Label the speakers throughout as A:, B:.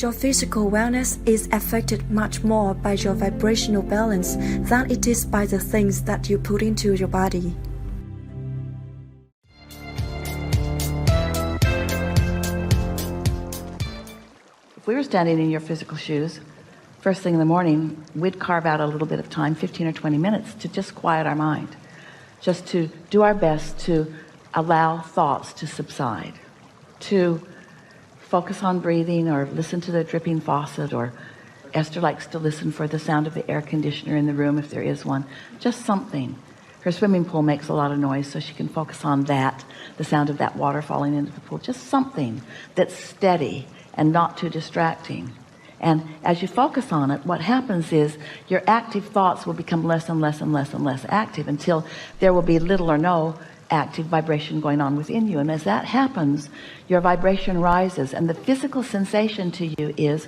A: Your physical wellness is affected much more by your vibrational balance than it is by the things that you put into your body.
B: If we were standing in your physical shoes, first thing in the morning, we'd carve out a little bit of time, 15 or 20 minutes, to just quiet our mind, just to do our best to allow thoughts to subside, to focus on breathing or listen to the dripping faucet, or Esther likes to listen for the sound of the air conditioner in the room if there is one, just something. Her swimming pool makes a lot of noise, so she can focus on that, the sound of that water falling into the pool, just something that's steady and not too distracting. And as you focus on it, what happens is your active thoughts will become less and less and less and less active until there will be little or no active vibration going on within you. And as that happens, your vibration rises, and the physical sensation to you is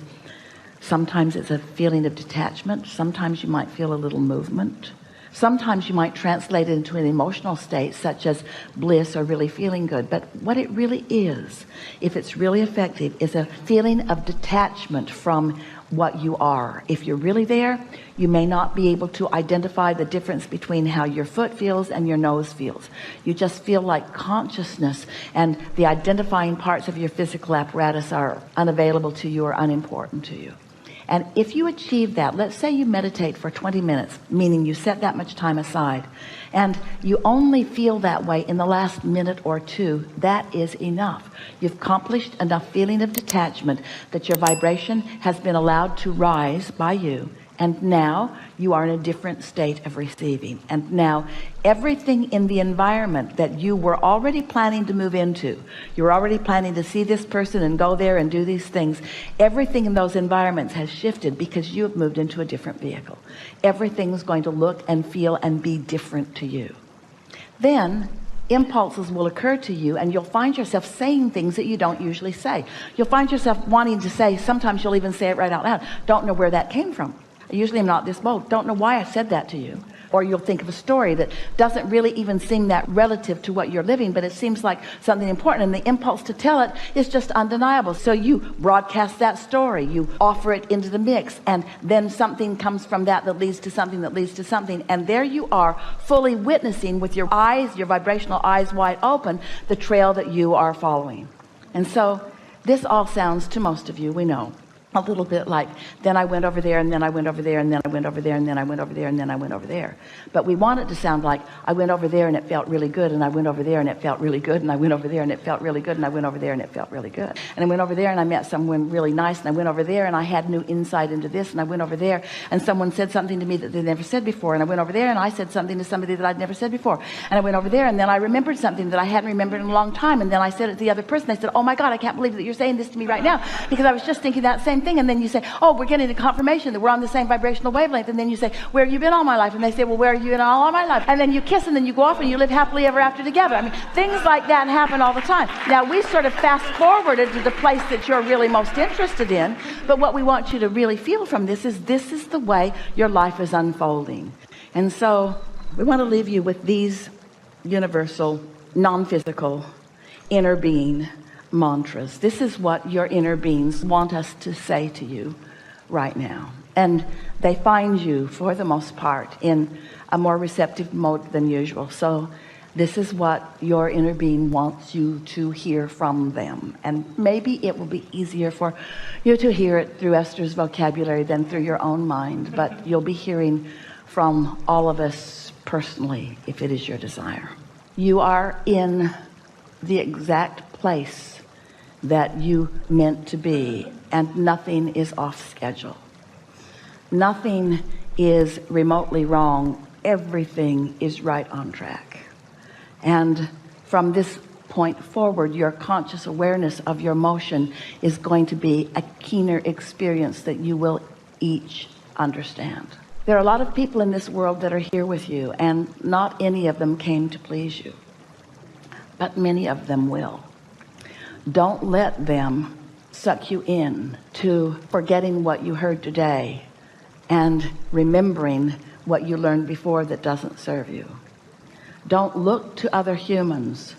B: sometimes it's a feeling of detachment, sometimes you might feel a little movement, sometimes you might translate it into an emotional state such as bliss or really feeling good. But what it really is, if it's really effective, is a feeling of detachment from what you are. If you're really there, you may not be able to identify the difference between how your foot feels and your nose feels. You just feel like consciousness and the identifying parts of your physical apparatus are unavailable to you or unimportant to you. And if you achieve that, let's say you meditate for 20 minutes, meaning you set that much time aside, and you only feel that way in the last minute or two, that is enough. You've accomplished enough feeling of detachment that your vibration has been allowed to rise by you, and now you are in a different state of receiving. And now everything in the environment that you were already planning to move into, you're already planning to see this person and go there and do these things, everything in those environments has shifted because you have moved into a different vehicle. Everything's going to look and feel and be different to you. Then impulses will occur to you, and you'll find yourself saying things that you don't usually say. You'll find yourself wanting to say, sometimes you'll even say it right out loud, don't know where that came from. Usually I'm not this bold. Don't know why I said that to you. Or you'll think of a story that doesn't really even seem that relative to what you're living, but it seems like something important, and the impulse to tell it is just undeniable. So you broadcast that story, you offer it into the mix, and then something comes from that that leads to something that leads to something, and there you are, fully witnessing with your eyes, your vibrational eyes wide open, the trail that you are following. And so this all sounds, to most of you, we know, a little bit like, then I went over there, and then I went over there, and then I went over there, and then I went over there, and then I went over there. But we want it to sound like, I went over there and it felt really good, and I went over there and it felt really good, and I went over there and it felt really good, and I went over there and it felt really good. And I went over there and I met someone really nice, and I went over there and I had new insight into this, and I went over there and someone said something to me that they never said before, and I went over there and I said something to somebody that I'd never said before, and I went over there and then I remembered something that I hadn't remembered in a long time, and then I said it to the other person. They said, oh my God, I can't believe that you're saying this to me right now, because I was just thinking that same thing. And then you say, oh, we're getting a confirmation that we're on the same vibrational wavelength. And then you say, where have you been all my life? And they say, well, where have you been all my life? And then you kiss, and then you go off and you live happily ever after together. I mean, things like that happen all the time. Now, we sort of fast forwarded to the place that you're really most interested in, but what we want you to really feel from this is the way your life is unfolding. And so we want to leave you with these universal, non-physical, inner being mantras. This is what your inner beings want us to say to you right now, and they find you for the most part in a more receptive mode than usual. So this is what your inner being wants you to hear from them, and maybe it will be easier for you to hear it through Esther's vocabulary than through your own mind, but you'll be hearing from all of us personally if it is your desire. You are in the exact place that you meant to be, and nothing is off schedule. Nothing is remotely wrong. Everything is right on track. And from this point forward, your conscious awareness of your motion is going to be a keener experience that you will each understand. There are a lot of people in this world that are here with you, and not any of them came to please you, but many of them will. Don't let them suck you in to forgetting what you heard today and remembering what you learned before that doesn't serve you. Don't look to other humans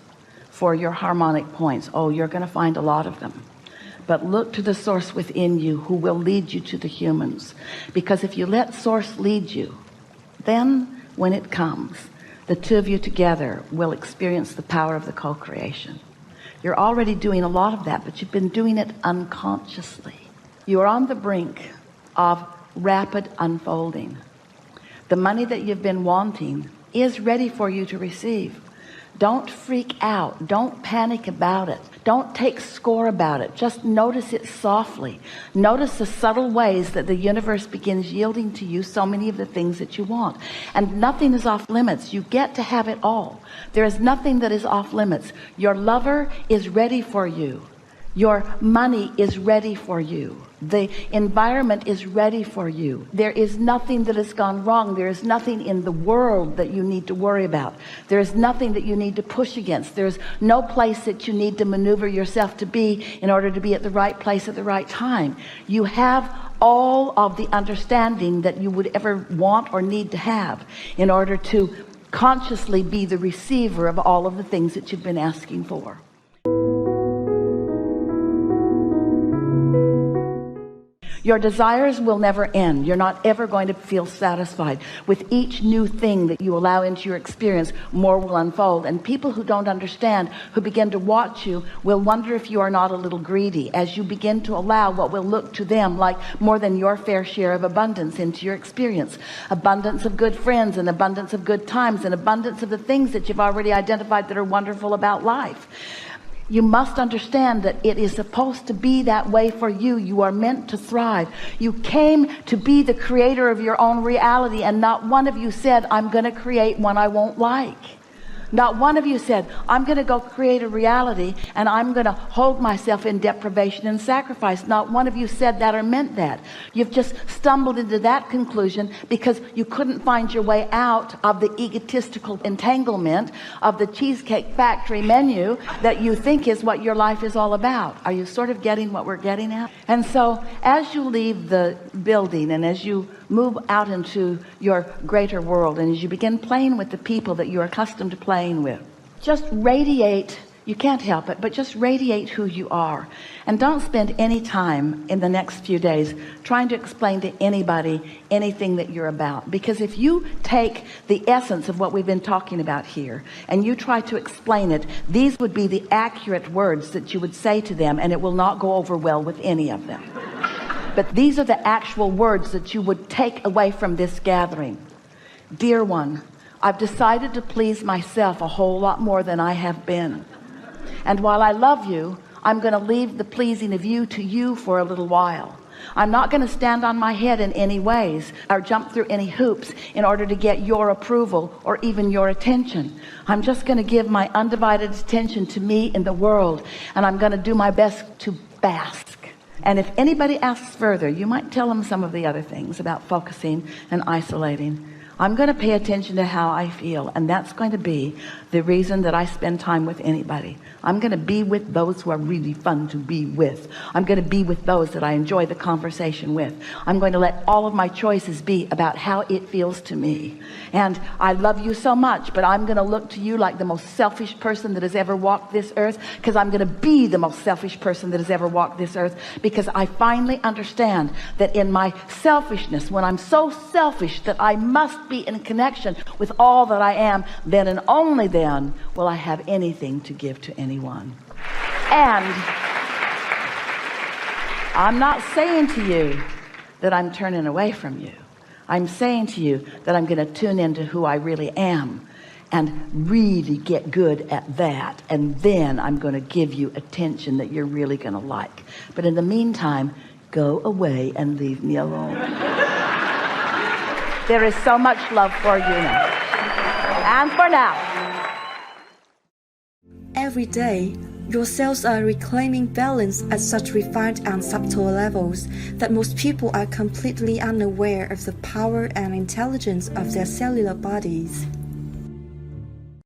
B: for your harmonic points. Oh, you're going to find a lot of them. but look to the source within you who will lead you to the humans. Because if you let source lead you, then when it comes, the two of you together will experience the power of the co-creation. You're already doing a lot of that, but you've been doing it unconsciously. You are on the brink of rapid unfolding. The money that you've been wanting is ready for you to receive. Don't freak out. Don't panic about it. Don't take score about it. Just notice it softly. Notice the subtle ways that the universe begins yielding to you so many of the things that you want. And nothing is off limits. You get to have it all. There is nothing that is off limits. Your lover is ready for you. Your money is ready for you. The environment is ready for you. There is nothing that has gone wrong. There is nothing in the world that you need to worry about. There is nothing that you need to push against. There's no place that you need to maneuver yourself to be in order to be at the right place at the right time. You have all of the understanding that you would ever want or need to have in order to consciously be the receiver of all of the things that you've been asking for. Your desires will never end. You're not ever going to feel satisfied. With each new thing that you allow into your experience, more will unfold. And people who don't understand, who begin to watch you, will wonder if you are not a little greedy as you begin to allow what will look to them like more than your fair share of abundance into your experience. Abundance of good friends, and abundance of good times, and abundance of the things that you've already identified that are wonderful about life. You must understand that it is supposed to be that way for you. You are meant to thrive. You came to be the creator of your own reality, and not one of you said, I'm going to create one I won't like. Not one of you said, I'm going to go create a reality and I'm going to hold myself in deprivation and sacrifice. Not one of you said that or meant that. You've just stumbled into that conclusion because you couldn't find your way out of the egotistical entanglement of the Cheesecake Factory menu that you think is what your life is all about. Are you sort of getting what we're getting at? And so as you leave the building and as you move out into your greater world, and as you begin playing with the people that you're accustomed to playing with, just radiate. You can't help it, but just radiate who you are. And don't spend any time in the next few days trying to explain to anybody anything that you're about. Because if you take the essence of what we've been talking about here and you try to explain it, these would be the accurate words that you would say to them, and it will not go over well with any of them. But these are the actual words that you would take away from this gathering. Dear one, I've decided to please myself a whole lot more than I have been. And while I love you, I'm going to leave the pleasing of you to you for a little while. I'm not going to stand on my head in any ways or jump through any hoops in order to get your approval or even your attention. I'm just going to give my undivided attention to me in the world, and I'm going to do my best to bask. And if anybody asks further, you might tell them some of the other things about focusing and isolating. I'm going to pay attention to how I feel, and that's going to be the reason that I spend time with anybody. I'm going to be with those who are really fun to be with. I'm going to be with those that I enjoy the conversation with. I'm going to let all of my choices be about how it feels to me. And I love you so much, but I'm going to look to you like the most selfish person that has ever walked this earth, because I'm going to be the most selfish person that has ever walked this earth, because I finally understand that in my selfishness, when I'm so selfish that I must be in connection with all that I am, then and only then will I have anything to give to anyone. And I'm not saying to you that I'm turning away from you. I'm saying to you that I'm going to tune into who I really am and really get good at that, and then I'm going to give you attention that you're really going to like. But in the meantime, go away and leave me alone. There is so much love for you now. And for now.
A: Every day, your cells are reclaiming balance at such refined and subtle levels that most people are completely unaware of the power and intelligence of their cellular bodies.